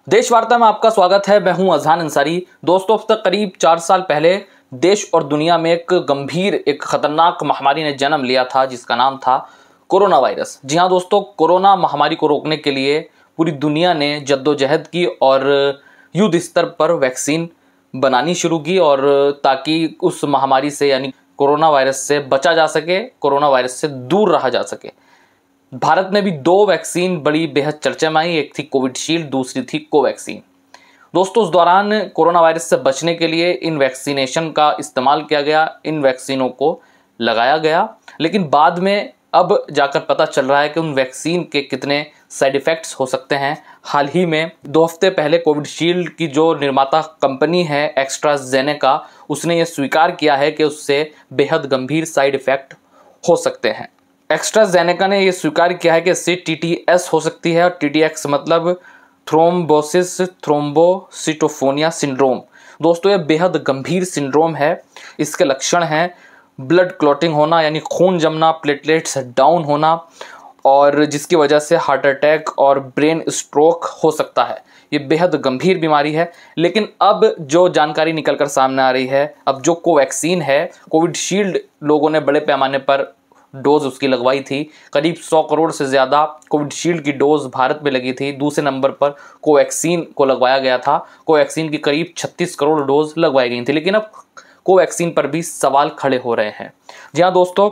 देश वार्ता में आपका स्वागत है। मैं हूं अजहान अंसारी। दोस्तों, अब तक करीब 4 साल पहले देश और दुनिया में एक खतरनाक महामारी ने जन्म लिया था जिसका नाम था कोरोना वायरस। जी हां दोस्तों, कोरोना महामारी को रोकने के लिए पूरी दुनिया ने जद्दोजहद की और युद्ध स्तर पर वैक्सीन बनानी शुरू की, और ताकि उस महामारी से यानी कोरोना वायरस से बचा जा सके, कोरोना वायरस से दूर रहा जा सके। भारत में भी 2 वैक्सीन बड़ी बेहद चर्चा में आई। एक थी कोविशील्ड, दूसरी थी कोवैक्सीन। दोस्तों, उस दौरान कोरोना वायरस से बचने के लिए इन वैक्सीनेशन का इस्तेमाल किया गया, इन वैक्सीनों को लगाया गया। लेकिन बाद में अब जाकर पता चल रहा है कि उन वैक्सीन के कितने साइड इफ़ेक्ट्स हो सकते हैं। हाल ही में 2 हफ्ते पहले कोविशील्ड की जो निर्माता कंपनी है एस्ट्राजेनेका, उसने ये स्वीकार किया है कि उससे बेहद गंभीर साइड इफ़ेक्ट हो सकते हैं। एस्ट्राजेनेका ने यह स्वीकार किया है कि इससे TTS हो सकती है, और TTX मतलब थ्रोम्बोसिस थ्रोम्बोसिटोफोनिया सिंड्रोम। दोस्तों, यह बेहद गंभीर सिंड्रोम है। इसके लक्षण हैं ब्लड क्लॉटिंग होना यानी खून जमना, प्लेटलेट्स डाउन होना, और जिसकी वजह से हार्ट अटैक और ब्रेन स्ट्रोक हो सकता है। ये बेहद गंभीर बीमारी है। लेकिन अब जो जानकारी निकलकर सामने आ रही है, अब जो कोवैक्सीन है, कोविशील्ड लोगों ने बड़े पैमाने पर डोज उसकी लगवाई थी। करीब 100 करोड़ से ज़्यादा कोविशील्ड की डोज भारत में लगी थी। दूसरे नंबर पर कोवैक्सीन को लगवाया गया था। कोवैक्सीन की करीब 36 करोड़ डोज लगवाई गई थी। लेकिन अब कोवैक्सीन पर भी सवाल खड़े हो रहे हैं। जी हाँ दोस्तों,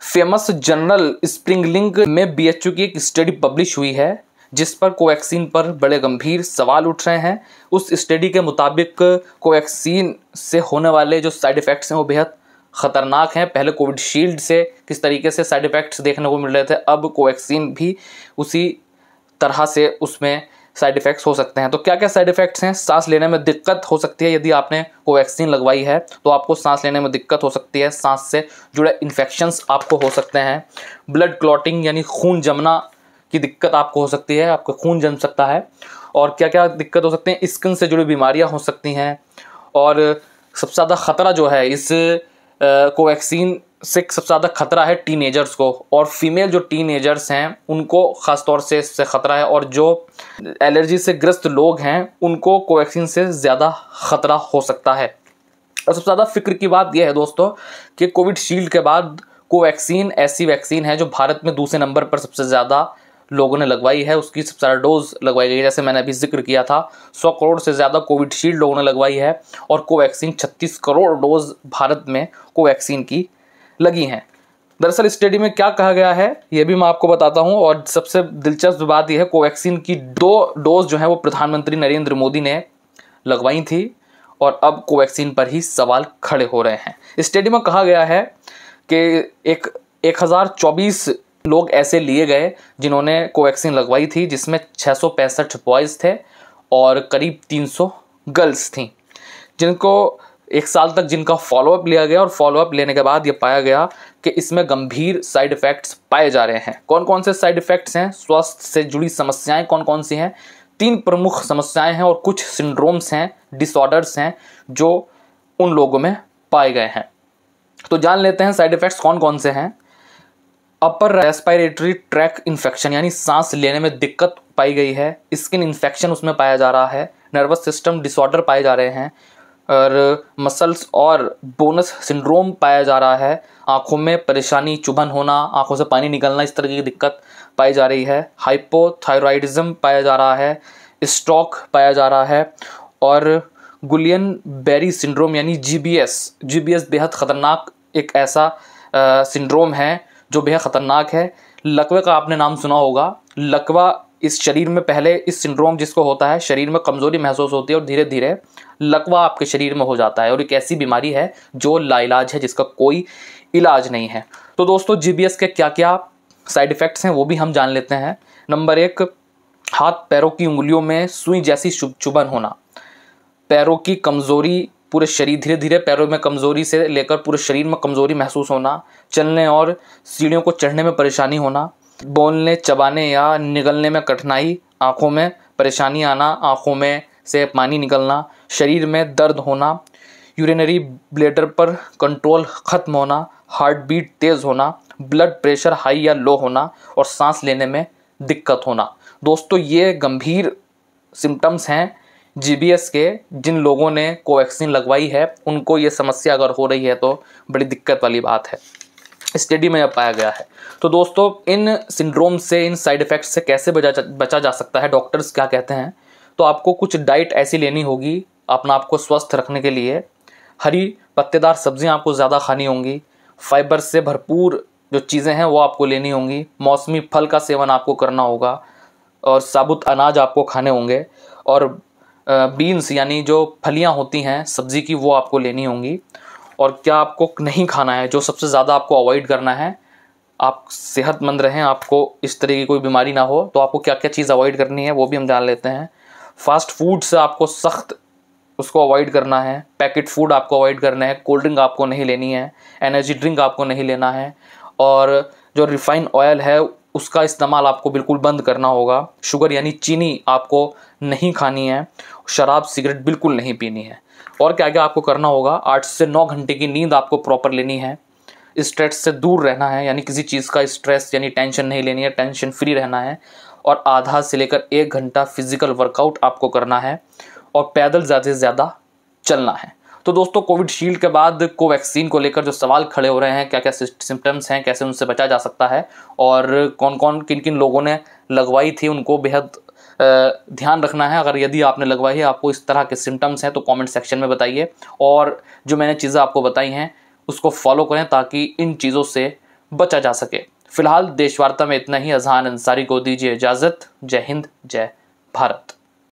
फेमस जर्नल स्प्रिंगलिंग में BHU की एक स्टडी पब्लिश हुई है जिस पर कोवैक्सीन पर बड़े गंभीर सवाल उठ रहे हैं। उस स्टडी के मुताबिक कोवैक्सीन से होने वाले जो साइड इफ़ेक्ट्स हैं वो बेहद ख़तरनाक हैं। पहले कोविशील्ड से किस तरीके से साइड इफ़ेक्ट्स देखने को मिल रहे थे, अब कोवैक्सीन भी उसी तरह से उसमें साइड इफ़ेक्ट्स हो सकते हैं। तो क्या क्या साइड इफ़ेक्ट्स हैं? सांस लेने में दिक्कत हो सकती है। यदि आपने कोवैक्सीन लगवाई है तो आपको सांस लेने में दिक्कत हो सकती है। सांस से जुड़े इन्फेक्शंस आपको हो सकते हैं। ब्लड क्लॉटिंग यानी खून जमना की दिक्कत आपको हो सकती है, आपको खून जम सकता है। और क्या क्या दिक्कत हो सकती हैं? स्किन से जुड़ी बीमारियाँ हो सकती हैं। और सबसे ज़्यादा ख़तरा जो है इस कोवैक्सीन से सबसे ज़्यादा खतरा है टीनेजर्स को, और फीमेल जो टीनेजर्स हैं उनको ख़ास तौर से इससे ख़तरा है। और जो एलर्जी से ग्रस्त लोग हैं उनको कोवैक्सीन से ज़्यादा ख़तरा हो सकता है। और सबसे ज़्यादा फिक्र की बात यह है दोस्तों कि कोविशील्ड के बाद कोवैक्सीन ऐसी वैक्सीन है जो भारत में दूसरे नंबर पर सबसे ज़्यादा लोगों ने लगवाई है। उसकी सबसे ज़्यादा डोज लगवाई गई है। जैसे मैंने अभी जिक्र किया था, 100 करोड़ से ज़्यादा कोविशील्ड लोगों ने लगवाई है, और कोवैक्सीन 36 करोड़ डोज भारत में कोवैक्सीन की लगी हैं। दरअसल स्टडी में क्या कहा गया है ये भी मैं आपको बताता हूं। और सबसे दिलचस्प बात यह है, कोवैक्सीन की 2 डोज जो है वो प्रधानमंत्री नरेंद्र मोदी ने लगवाई थी, और अब कोवैक्सीन पर ही सवाल खड़े हो रहे हैं। स्टडी में कहा गया है कि 1024 लोग ऐसे लिए गए जिन्होंने कोवैक्सीन लगवाई थी, जिसमें 665 बॉयज़ थे और करीब 300 गर्ल्स थीं, जिनको 1 साल तक जिनका फॉलोअप लिया गया। और फॉलोअप लेने के बाद ये पाया गया कि इसमें गंभीर साइड इफ़ेक्ट्स पाए जा रहे हैं। कौन कौन से साइड इफ़ेक्ट्स हैं? स्वास्थ्य से जुड़ी समस्याएं कौन कौन सी हैं? 3 प्रमुख समस्याएं हैं, और कुछ सिंड्रोम्स हैं, डिसऑर्डर्स हैं जो उन लोगों में पाए गए हैं। तो जान लेते हैं साइड इफ़ेक्ट्स कौन कौन से हैं। अपर रेस्पिरेटरी ट्रैक इन्फेक्शन यानी सांस लेने में दिक्कत पाई गई है। स्किन इन्फेक्शन उसमें पाया जा रहा है। नर्वस सिस्टम डिसऑर्डर पाए जा रहे हैं, और मसल्स और बोनस सिंड्रोम पाया जा रहा है। आँखों में परेशानी, चुभन होना, आँखों से पानी निकलना, इस तरह की दिक्कत पाई जा रही है। हाइपोथायरॉयडिज्म पाया जा रहा है। स्ट्रोक पाया जा रहा है। और गुलियन बेरी सिंड्रोम यानी GBS बेहद ख़तरनाक एक ऐसा सिंड्रोम है जो बेहद ख़तरनाक है। लकवे का आपने नाम सुना होगा। लकवा इस शरीर में पहले इस सिंड्रोम जिसको होता है, शरीर में कमज़ोरी महसूस होती है और धीरे धीरे लकवा आपके शरीर में हो जाता है, और एक ऐसी बीमारी है जो लाइलाज है, जिसका कोई इलाज नहीं है। तो दोस्तों, GBS के क्या क्या साइड इफ़ेक्ट्स हैं वो भी हम जान लेते हैं। नंबर 1, हाथ पैरों की उंगलियों में सुई जैसी चुभन होना। पैरों की कमज़ोरी, पूरे शरीर, धीरे धीरे पैरों में कमज़ोरी से लेकर पूरे शरीर में कमज़ोरी महसूस होना। चलने और सीढ़ियों को चढ़ने में परेशानी होना। बोलने, चबाने या निगलने में कठिनाई। आँखों में परेशानी आना, आँखों में से पानी निकलना। शरीर में दर्द होना। यूरिनरी ब्लैडर पर कंट्रोल ख़त्म होना। हार्ट बीट तेज़ होना। ब्लड प्रेशर हाई या लो होना, और सांस लेने में दिक्कत होना। दोस्तों, ये गंभीर सिम्टम्स हैं GBS के, जिन लोगों ने कोवैक्सीन लगवाई है उनको ये समस्या अगर हो रही है तो बड़ी दिक्कत वाली बात है। स्टडी में यह पाया गया है। तो दोस्तों इन सिंड्रोम से, इन साइड इफ़ेक्ट्स से कैसे बचा जा सकता है, डॉक्टर्स क्या कहते हैं। तो आपको कुछ डाइट ऐसी लेनी होगी अपना आपको स्वस्थ रखने के लिए। हरी पत्तेदार सब्जियां आपको ज़्यादा खानी होंगी। फाइबर से भरपूर जो चीज़ें हैं वो आपको लेनी होंगी। मौसमी फल का सेवन आपको करना होगा और साबुत अनाज आपको खाने होंगे। और बीन्स यानी जो फलियां होती हैं सब्ज़ी की, वो आपको लेनी होंगी। और क्या आपको नहीं खाना है, जो सबसे ज़्यादा आपको अवॉइड करना है, आप सेहतमंद रहें, आपको इस तरह की कोई बीमारी ना हो, तो आपको क्या क्या चीज़ अवॉइड करनी है वो भी हम जान लेते हैं। फास्ट फूड से आपको सख्त उसको अवॉइड करना है। पैकेट फूड आपको अवॉइड करना है। कोल्ड ड्रिंक आपको नहीं लेनी है। एनर्जी ड्रिंक आपको नहीं लेना है। और जो रिफाइंड ऑयल है उसका इस्तेमाल आपको बिल्कुल बंद करना होगा। शुगर यानी चीनी आपको नहीं खानी है। शराब सिगरेट बिल्कुल नहीं पीनी है। और क्या क्या आपको करना होगा, 8 से 9 घंटे की नींद आपको प्रॉपर लेनी है। स्ट्रेस से दूर रहना है, यानी किसी चीज़ का स्ट्रेस यानी टेंशन नहीं लेनी है, टेंशन फ्री रहना है। और आधा से लेकर 1 घंटा फिजिकल वर्कआउट आपको करना है और पैदल ज़्यादा से ज़्यादा चलना है। तो दोस्तों कोविशील्ड के बाद कोवैक्सीन को लेकर जो सवाल खड़े हो रहे हैं, क्या क्या सिम्टम्स हैं, कैसे उनसे बचा जा सकता है और कौन कौन किन किन लोगों ने लगवाई थी, उनको बेहद ध्यान रखना है। अगर यदि आपने लगवाई है, आपको इस तरह के सिम्टम्स हैं, तो कमेंट सेक्शन में बताइए। और जो मैंने चीज़ें आपको बताई हैं उसको फॉलो करें ताकि इन चीज़ों से बचा जा सके। फिलहाल देश वार्ता में इतना ही। अजहान अंसारी को दीजिए इजाज़त। जय हिंद, जय भारत।